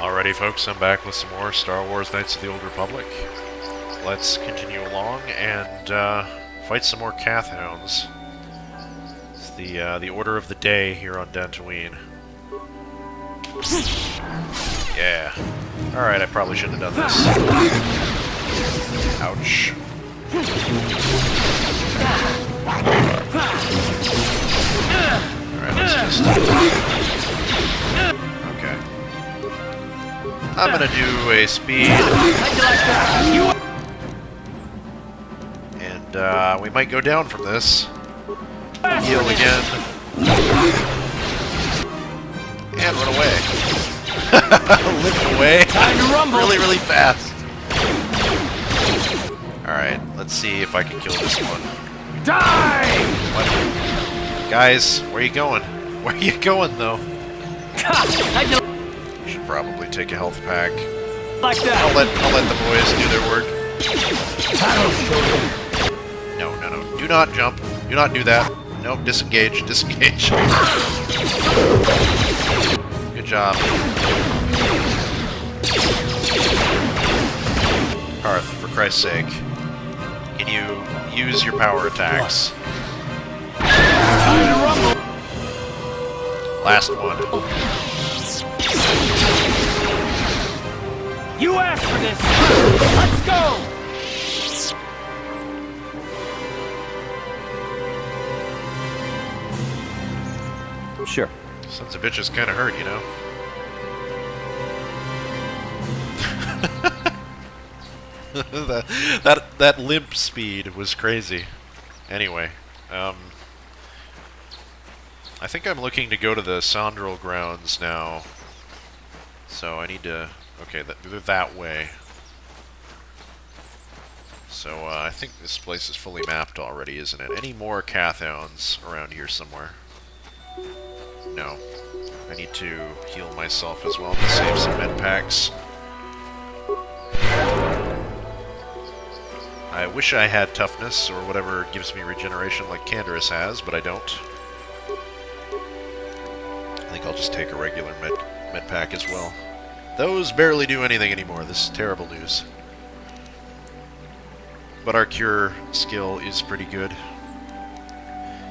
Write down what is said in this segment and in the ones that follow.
Alrighty folks, I'm back with some more Star Wars Knights of the Old Republic. Let's continue along and fight some more Cath Hounds. It's the order of the day here on Dantooine. Yeah. Alright, I probably shouldn't have done this. Ouch. Alright, let's just... Okay. I'm gonna do a speed. And we might go down from this. Heal again. And run away. Limp away. Really, really fast. Alright, let's see if I can kill this one. Die! What? Guys, where are you going? Where are you going, though? You should probably take a health pack. Like that. I'll let the boys do their work. No. Do not jump. Do not do that. Nope, disengage. Disengage. Good job. Hearth, for Christ's sake. Can you use your power attacks? Last one. You asked for this! Let's go! Sure. Sons of bitches kinda hurt, you know? that limp speed was crazy. Anyway, I think I'm looking to go to the Sondrel grounds now. So I need to... Okay, they're that way. So I think this place is fully mapped already, isn't it? Any more Cath Hounds around here somewhere? No. I need to heal myself as well to save some med packs. I wish I had toughness or whatever gives me regeneration like Canderous has, but I don't. I think I'll just take a regular med pack as well. Those barely do anything anymore. This is terrible news. But our cure skill is pretty good.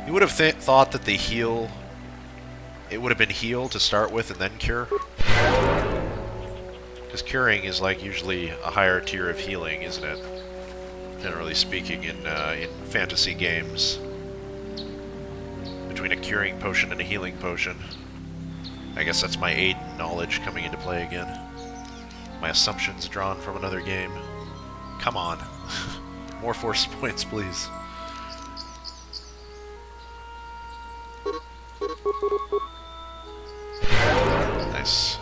You would have thought that the heal... It would have been heal to start with and then cure. Because curing is like usually a higher tier of healing, isn't it? Generally speaking, in fantasy games. Between a curing potion and a healing potion. I guess that's my Aiden knowledge coming into play again. My assumptions drawn from another game. Come on. More force points, please. Nice.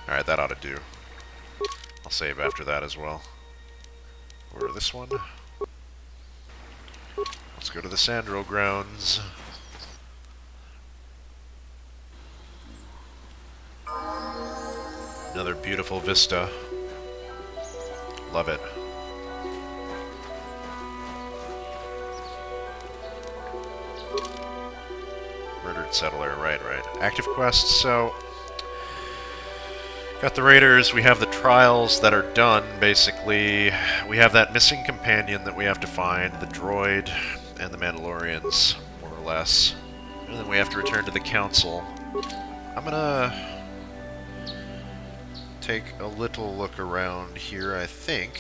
Alright, that ought to do. I'll save after that as well. Order this one. Let's go to the Sondrel grounds. Another beautiful vista. Love it. Murdered settler, right. Active quests, so... Got the raiders, we have the trials that are done, basically. We have that missing companion that we have to find, the droid, and the Mandalorians, more or less. And then we have to return to the council. I'm gonna... take a little look around here, I think.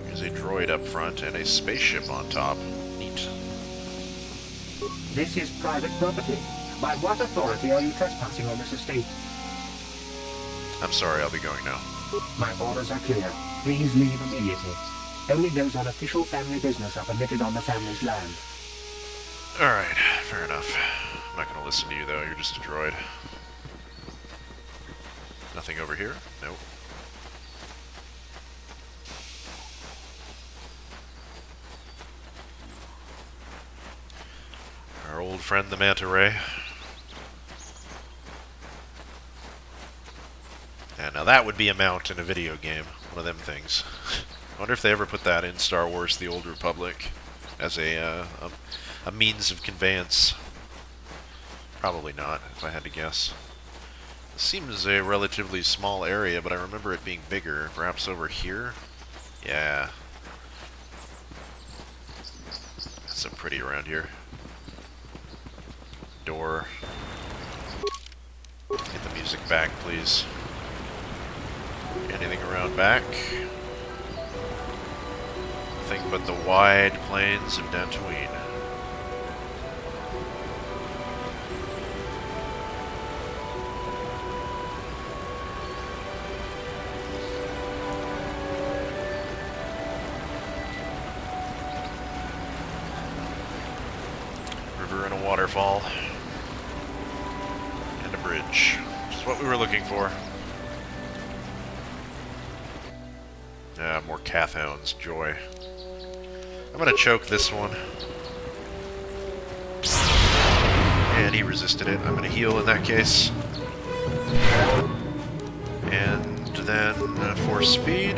There's a droid up front and a spaceship on top. Neat. This is private property. By what authority are you trespassing on this estate? I'm sorry, I'll be going now. My orders are clear. Please leave immediately. Only those on official family business are permitted on the family's land. Alright, fair enough. I'm not gonna listen to you, though. You're just a droid. Nothing over here? Nope. Our old friend, the manta ray. And now that would be a mount in a video game. One of them things. I wonder if they ever put that in Star Wars The Old Republic. as a means of conveyance. Probably not, if I had to guess. This seems a relatively small area, but I remember it being bigger. Perhaps over here? Yeah. It's so pretty around here. Door. Get the music back, please. Anything around back? Nothing but the wide plains of Dantooine. River and a waterfall. And a bridge. Which is what we were looking for. More Kath-hounds, joy. I'm gonna choke this one. And he resisted it. I'm gonna heal in that case. And then force speed.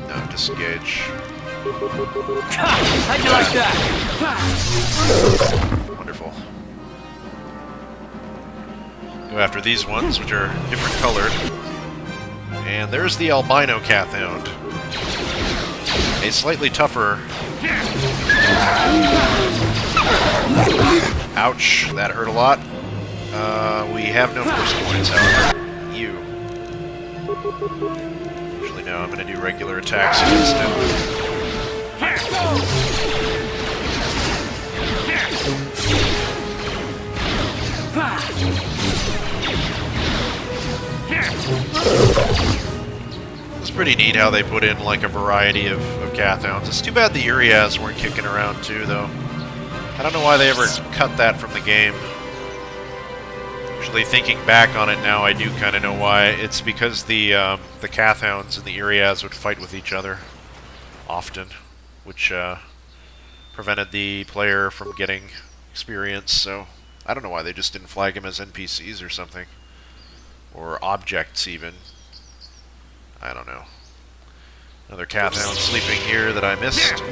No, disengage. How'd you like that? Wonderful. Go after these ones, which are different colored. And there's the albino Kath-hound. A slightly tougher... Ouch, that hurt a lot. We have no force points, however. You. Actually, no, I'm going to do regular attacks against him. It's pretty neat how they put in like a variety of Kath-hounds. It's too bad the Urias weren't kicking around too, though. I don't know why they ever cut that from the game. Actually, thinking back on it now, I do kind of know why. It's because the Kath-hounds and the Urias would fight with each other often, which prevented the player from getting experience. So I don't know why they just didn't flag him as NPCs or something, or objects even. I don't know. Another Kath-hound sleeping here that I missed.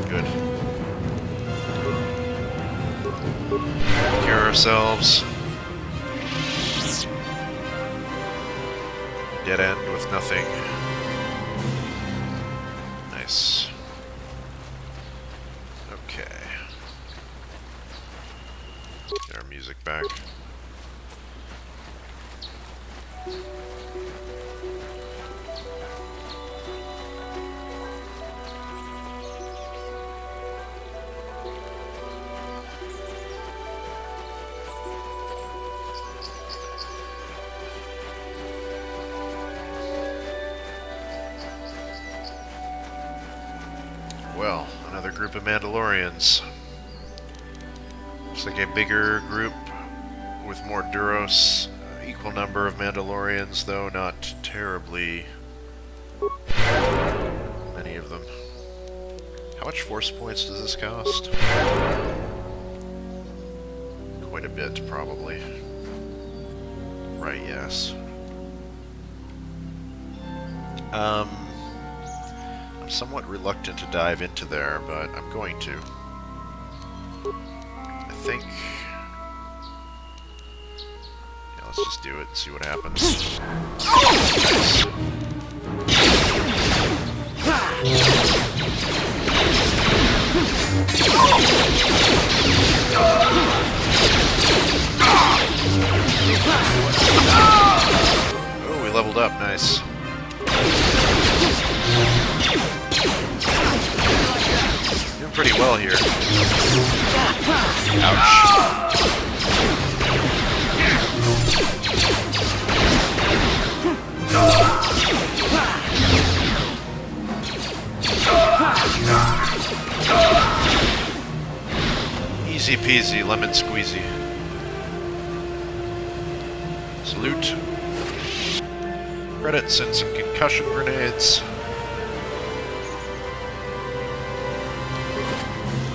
Good. Cure ourselves. Dead end with nothing. Nice. Okay. Get our music back. Well, another group of Mandalorians. Looks like a bigger group with more Duros. Equal number of Mandalorians, though not terribly many of them. How much force points does this cost? Quite a bit, probably. Right, yes. I'm somewhat reluctant to dive into there, but I'm going to. I think... Yeah, let's just do it and see what happens. Nice. Oh, we leveled up, nice. Doing pretty well here. Ouch. Easy peasy, lemon squeezy. Salute. Credits and some concussion grenades.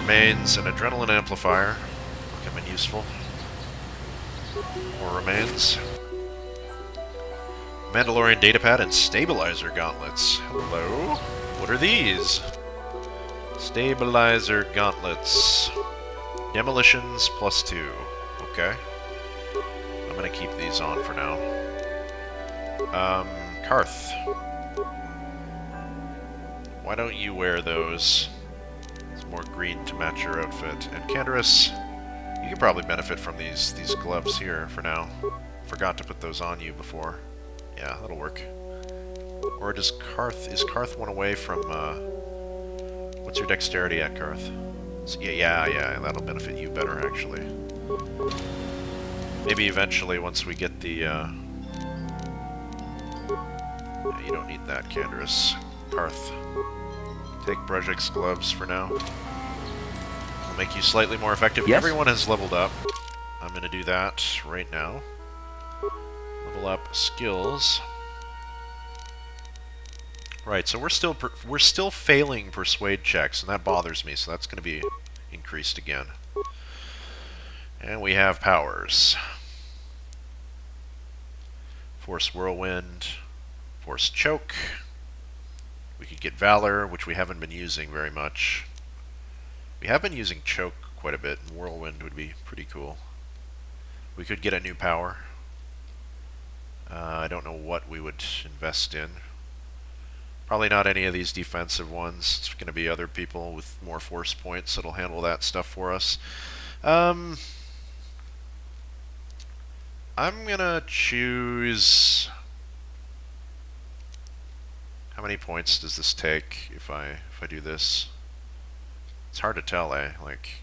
Remains an adrenaline amplifier. Becoming useful. More remains. Mandalorian datapad and stabilizer gauntlets. Hello? What are these? Stabilizer gauntlets. Demolitions +2. Okay. I'm gonna keep these on for now. Karth. Why don't you wear those? It's more green to match your outfit. And Canderous, you could probably benefit from these gloves here for now. Forgot to put those on you before. Yeah, that'll work. Or is Karth one away from, what's your dexterity at, Karth? So, yeah, that'll benefit you better, actually. Maybe eventually, once we get the, yeah, you don't need that, Canderous. Karth. Take Brejik's gloves for now. Will make you slightly more effective. Yes? Everyone has leveled up. I'm gonna do that right now. Level up skills. Right, so we're still failing persuade checks, and that bothers me. So that's going to be increased again. And we have powers: Force Whirlwind, Force Choke. We could get Valor, which we haven't been using very much. We have been using Choke quite a bit, and Whirlwind would be pretty cool. We could get a new power. I don't know what we would invest in. Probably not any of these defensive ones. It's going to be other people with more force points that'll handle that stuff for us. I'm going to choose... How many points does this take if I do this? It's hard to tell, eh? Like,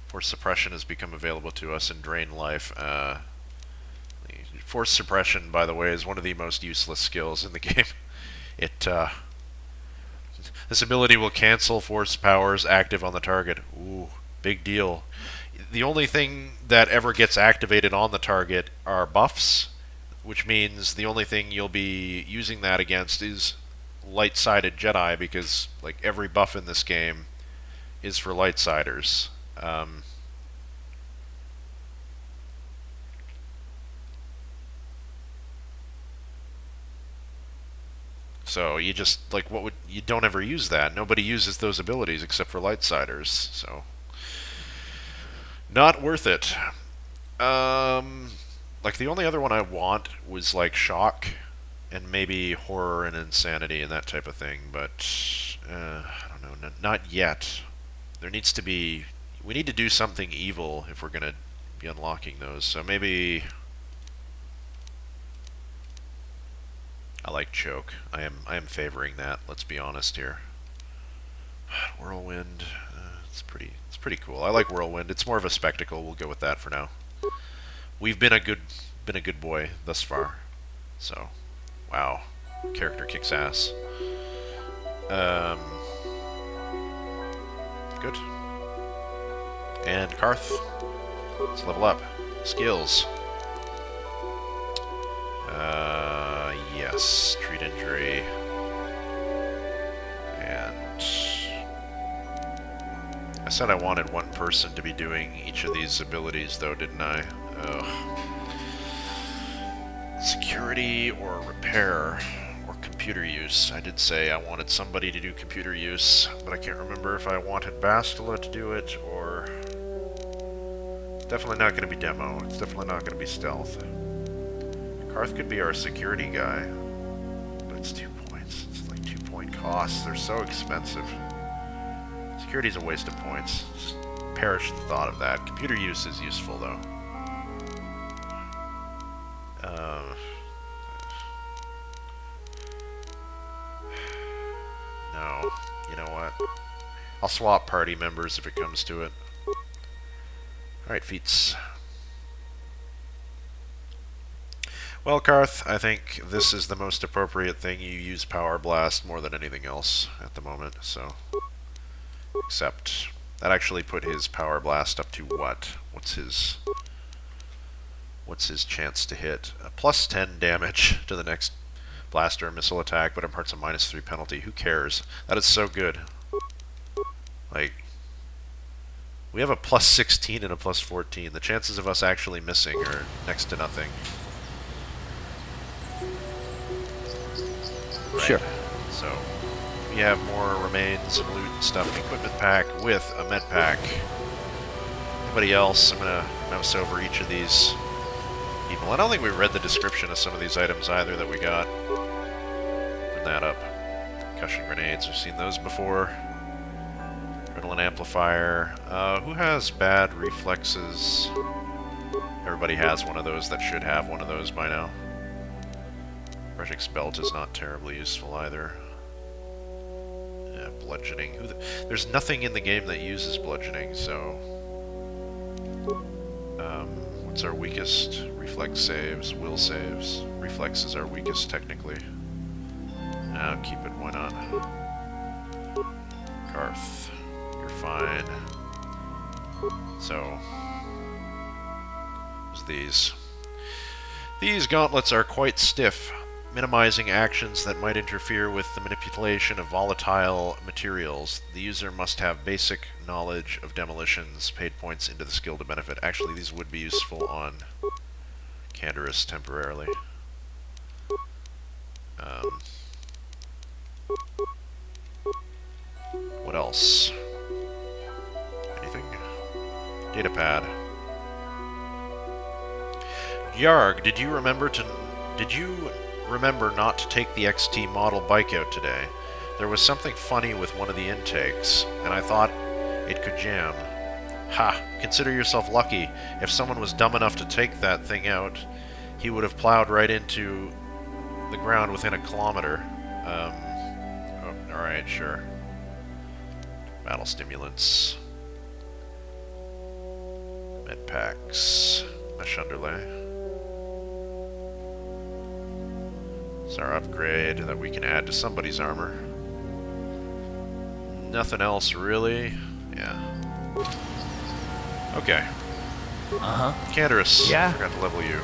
Force Suppression has become available to us and Drain Life. Force Suppression, by the way, is one of the most useless skills in the game. This ability will cancel force powers active on the target. Ooh, big deal. The only thing that ever gets activated on the target are buffs, which means the only thing you'll be using that against is light-sided Jedi, because like every buff in this game is for light-siders. So you just, like, you don't ever use that. Nobody uses those abilities except for lightsiders, so not worth it. Like, the only other one I want was like Shock and maybe Horror and Insanity and that type of thing, but I don't know, not yet. There needs to be, we need to do something evil if we're gonna be unlocking those. So maybe I like Choke. I am favoring that. Let's be honest here. Whirlwind. It's pretty cool. I like Whirlwind. It's more of a spectacle. We'll go with that for now. We've been a good boy thus far. So, wow, character kicks ass. Good. And Karth. Let's level up. Skills. Yes, treat injury. And I said I wanted one person to be doing each of these abilities, though, didn't I? Ugh. Security or repair or computer use. I did say I wanted somebody to do computer use, but I can't remember if I wanted Bastila to do it or... Definitely not going to be demo. It's definitely not going to be stealth. Karth could be our security guy, but it's 2 points. It's like 2-point costs. They're so expensive. Security's a waste of points. Just perish the thought of that. Computer use is useful, though. No. You know what? I'll swap party members if it comes to it. Alright, feats. Well, Karth, I think this is the most appropriate thing. You use Power Blast more than anything else at the moment, so... Except, that actually put his Power Blast up to what? What's his chance to hit? Plus 10 damage to the next blaster or missile attack, but imparts a -3 penalty. Who cares? That is so good. Like, we have a plus 16 and a plus 14. The chances of us actually missing are next to nothing. Sure. So, we have more remains and loot and stuff. Equipment pack with a med pack. Anybody else? I'm gonna mouse over each of these people. I don't think we read the description of some of these items either that we got. Open that up. Concussion grenades, we've seen those before. Adrenaline amplifier. Who has bad reflexes? Everybody has one of those that should have one of those by now. Retic's belt is not terribly useful either. Yeah, bludgeoning. There's nothing in the game that uses bludgeoning, so... what's our weakest? Reflex saves, will saves. Reflex is our weakest, technically. Now keep it, why not? Garth, you're fine. So, there's these. These gauntlets are quite stiff, minimizing actions that might interfere with the manipulation of volatile materials. The user must have basic knowledge of demolitions, paid points into the skill to benefit. Actually, these would be useful on Canderous temporarily. What else? Anything? Datapad. Yarg, did you remember not to take the XT model bike out today? There was something funny with one of the intakes, and I thought it could jam. Ha! Consider yourself lucky. If someone was dumb enough to take that thing out, he would have plowed right into the ground within a kilometer. Oh, alright, sure. Battle stimulants. Med packs. Mesh underlay. It's our upgrade that we can add to somebody's armor. Nothing else really. Yeah. Okay. Uh-huh. Canderous. Yeah? Forgot to level you.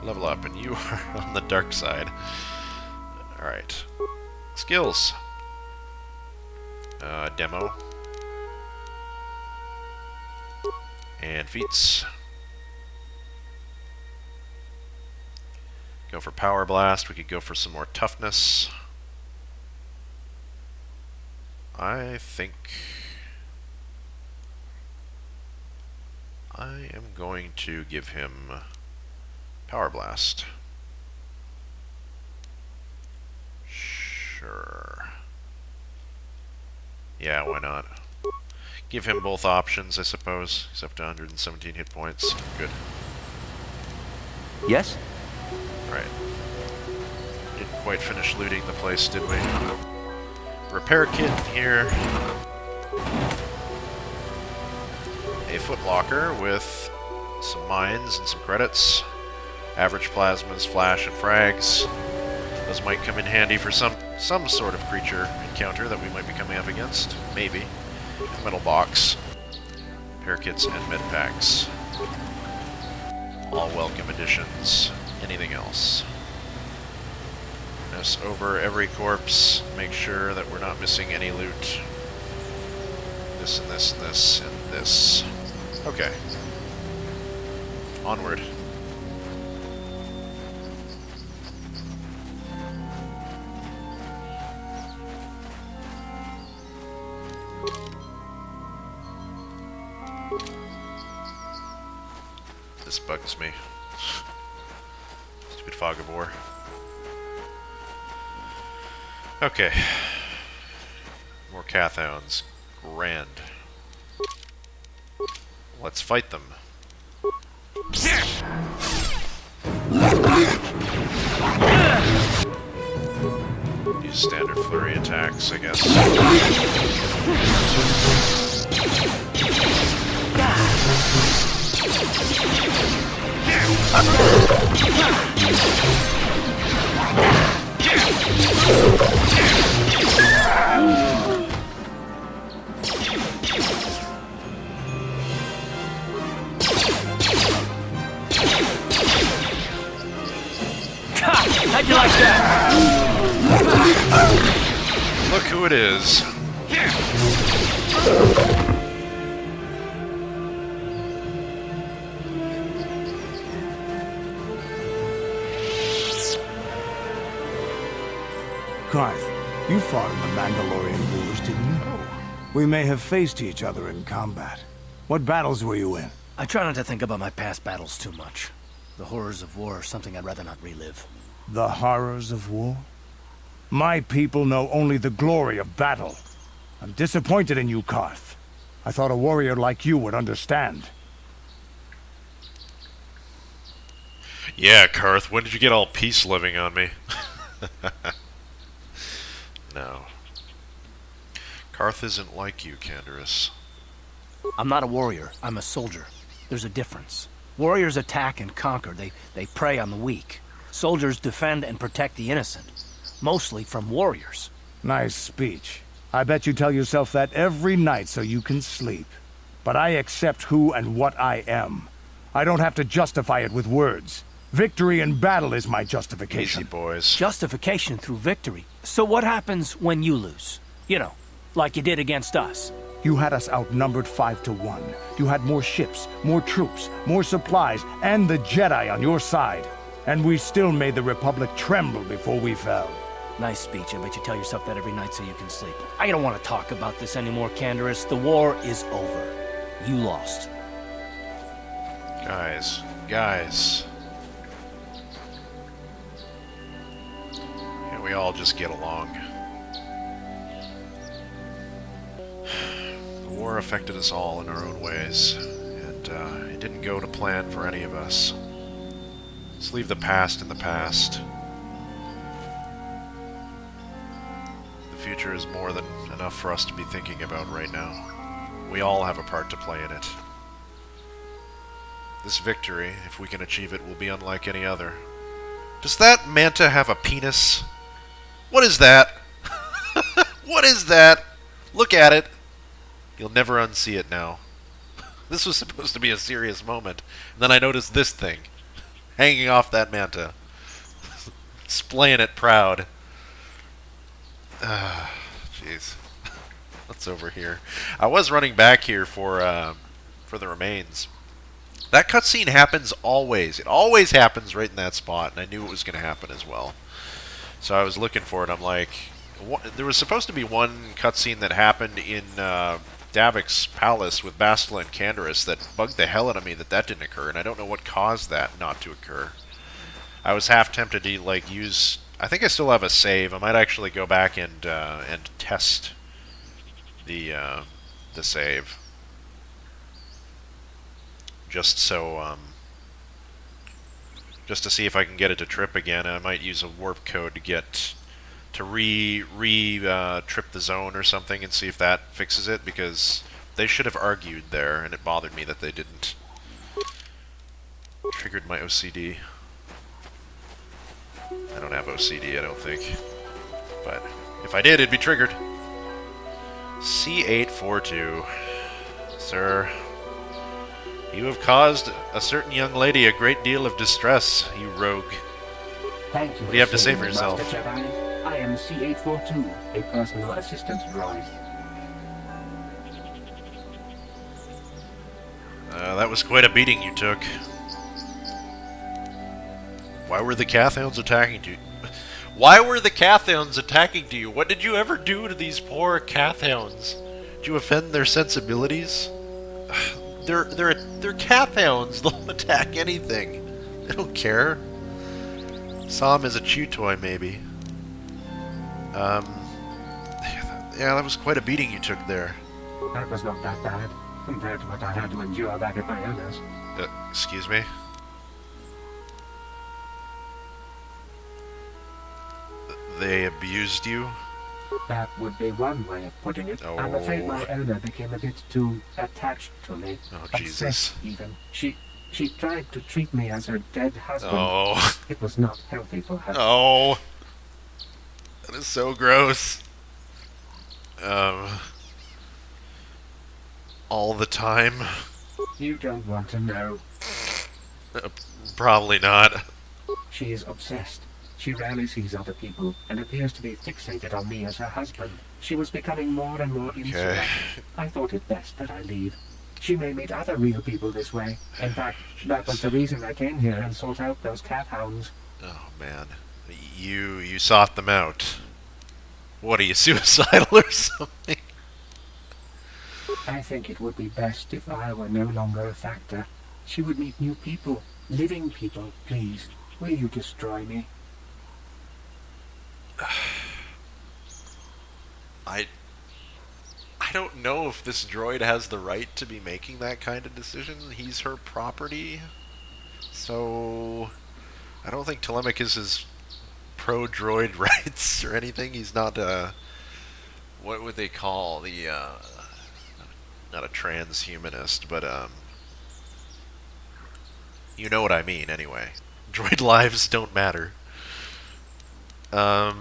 Level up, and you are on the dark side. Alright. Skills. Demo. And feats. Go for Power Blast. We could go for some more toughness. I think I am going to give him Power Blast. Sure. Yeah, why not? Give him both options, I suppose. He's up to 117 hit points. Good. Yes? Right. Didn't quite finish looting the place, did we? Repair kit here. A footlocker with some mines and some credits. Average plasmas, flash, and frags. Those might come in handy for some sort of creature encounter that we might be coming up against. Maybe. Metal box. Repair kits and med packs. All welcome additions. Anything else? Mouse over every corpse. Make sure that we're not missing any loot. This and this and this and this. Okay. Onward. This bugs me. Stupid fog of war. Okay. More Cathounds. Grand. Let's fight them. Use standard flurry attacks, I guess. How'd you like that? Look who it is. Karth, you fought in the Mandalorian Wars, didn't you? Oh. We may have faced each other in combat. What battles were you in? I try not to think about my past battles too much. The horrors of war are something I'd rather not relive. The horrors of war? My people know only the glory of battle. I'm disappointed in you, Karth. I thought a warrior like you would understand. Yeah, Karth, when did you get all peace living on me? No. Karth isn't like you, Canderous. I'm not a warrior, I'm a soldier. There's a difference. Warriors attack and conquer, they prey on the weak. Soldiers defend and protect the innocent. Mostly from warriors. Nice speech. I bet you tell yourself that every night so you can sleep. But I accept who and what I am. I don't have to justify it with words. Victory in battle is my justification. Easy, boys. Justification through victory. So what happens when you lose? You know, like you did against us. You had us outnumbered 5 to 1. You had more ships, more troops, more supplies, and the Jedi on your side. And we still made the Republic tremble before we fell. Nice speech. I bet you tell yourself that every night so you can sleep. I don't want to talk about this anymore, Canderous. The war is over. You lost. Guys. Can we all just get along? The war affected us all in our own ways, and it didn't go to plan for any of us. Let's leave the past in the past. The future is more than enough for us to be thinking about right now. We all have a part to play in it. This victory, if we can achieve it, will be unlike any other. Does that manta have a penis? What is that? What is that? Look at it. You'll never unsee it now. This was supposed to be a serious moment. And then I noticed this thing. Hanging off that manta. Splaying it proud. Jeez. What's over here? I was running back here for the remains. That cutscene happens always. It always happens right in that spot, and I knew it was going to happen as well. So I was looking for it. I'm like, there was supposed to be one cutscene that happened in Davik's palace with Bastila and Canderous that bugged the hell out of me that didn't occur, and I don't know what caused that not to occur. I was half tempted to like use. I think I still have a save. I might actually go back and test the save. Just so, just to see if I can get it to trip again. I might use a warp code to get to trip the zone or something and see if that fixes it, because they should have argued there, and it bothered me that they didn't. Triggered my OCD. I don't have OCD, I don't think. But if I did, it'd be triggered. C842. Sir, you have caused a certain young lady a great deal of distress, you rogue. Thank you. What do you have to say for yourself? Master Jedi. I am C842, a personal assistant droid. That was quite a beating you took. Why were the Cathounds attacking you? Why were the Cathounds attacking you? What did you ever do to these poor Cathounds? Did you offend their sensibilities? They're Cathounds. They'll attack anything. They don't care. Saw him as a chew toy, maybe. Yeah, that was quite a beating you took there. That was not that bad, compared to what I had to endure back at my owner's. Excuse me? They abused you? That would be one way of putting it. I'm afraid my owner became a bit too attached to me. Oh, Jesus. Even. She tried to treat me as her dead husband. Oh. It was not healthy for her. Oh. That is so gross. All the time? You don't want to know. Probably not. She is obsessed. She rarely sees other people and appears to be fixated on me as her husband. She was becoming more and more insular. I thought it best that I leave. She may meet other real people this way. In fact, that was the reason I came here and sought out those cat hounds. Oh, man. You sought them out. What, are you suicidal or something? I think it would be best if I were no longer a factor. She would meet new people, living people. Please, will you destroy me? I don't know if this droid has the right to be making that kind of decision. He's her property. So I don't think Telemachus is pro-droid rights or anything. He's not what would they call the not a transhumanist, but you know what I mean anyway. Droid lives don't matter. I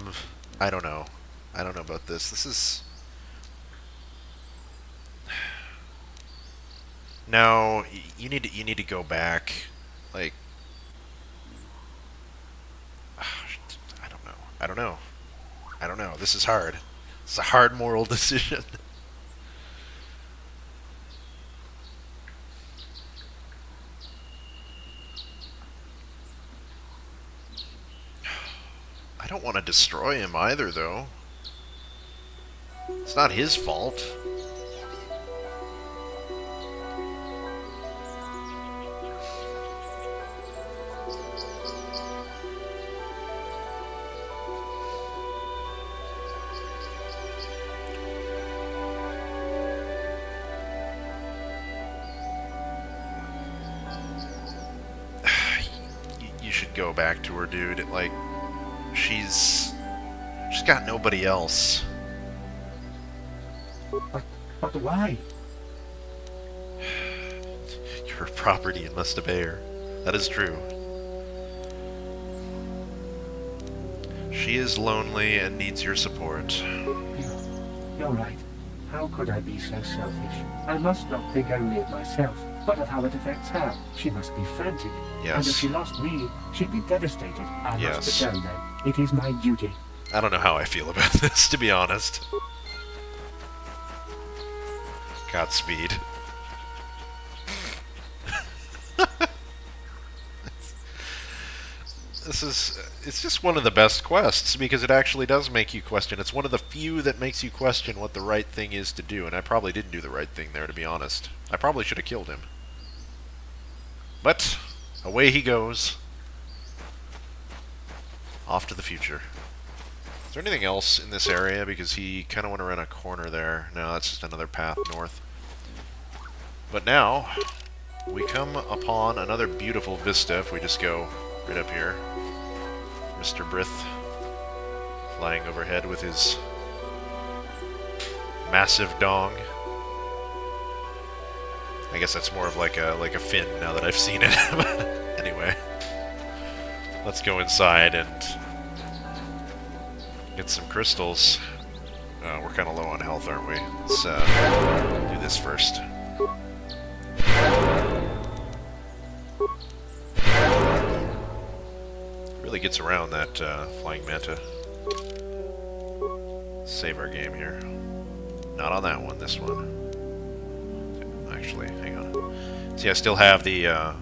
don't know. I don't know about this. This is... No, you need to go back. Like, I don't know. I don't know. I don't know. This is hard. It's a hard moral decision. I don't want to destroy him either, though. It's not his fault. You should go back to her, dude. Like, she's got nobody else. But why? You're her property and must obey her. That is true. She is lonely and needs your support. You're right. How could I be so selfish? I must not think only of myself, but of how it affects her. She must be frantic. Yes. And if she lost me, she'd be devastated. I Yes. must return then. It is my duty. I don't know how I feel about this, to be honest. Godspeed. It's just one of the best quests, because it actually does make you question. It's one of the few that makes you question what the right thing is to do, and I probably didn't do the right thing there, to be honest. I probably should have killed him. But, away he goes. Off to the future. Is there anything else in this area? Because he kind of went around a corner there. No, that's just another path north. But now, we come upon another beautiful vista if we just go right up here. Mr. Brith flying overhead with his massive dong. I guess that's more of like a fin now that I've seen it. Anyway, let's go inside and get some crystals. We're kind of low on health, aren't we? Let's do this first. Really gets around that flying manta. Save our game here. Not on that one, this one. Actually, hang on. See, I still have the,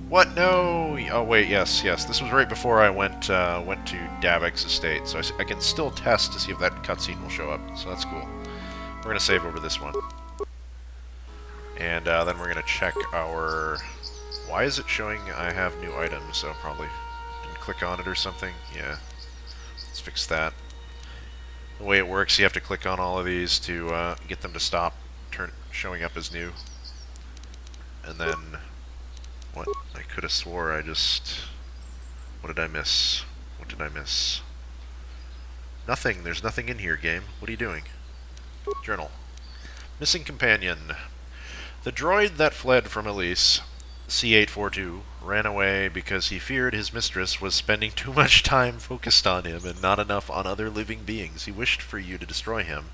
what? No! Oh, wait, yes. This was right before I went to Davek's estate, so I can still test to see if that cutscene will show up, so that's cool. We're going to save over this one. And then we're going to check our... Why is it showing I have new items? So probably didn't click on it or something. Yeah. Let's fix that. The way it works, you have to click on all of these to get them to stop showing up as new. And then... What? I could have swore I just... What did I miss? What did I miss? Nothing. There's nothing in here, game. What are you doing? Journal. Missing companion. The droid that fled from Elise, C842, ran away because he feared his mistress was spending too much time focused on him and not enough on other living beings. He wished for you to destroy him,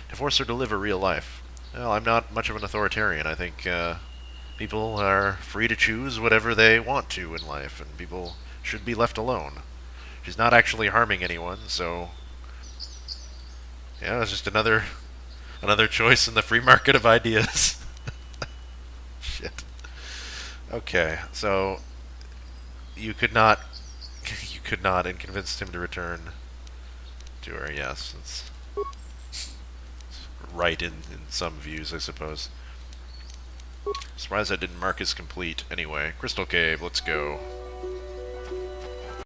to force her to live a real life. Well, I'm not much of an authoritarian. I think people are free to choose whatever they want to in life, and people should be left alone. She's not actually harming anyone, so yeah, it's just another choice in the free market of ideas. Shit. Okay, so you could not and convinced him to return to her. Yes, it's right in some views, I suppose. Surprised I didn't mark as complete. Anyway, Crystal Cave, let's go.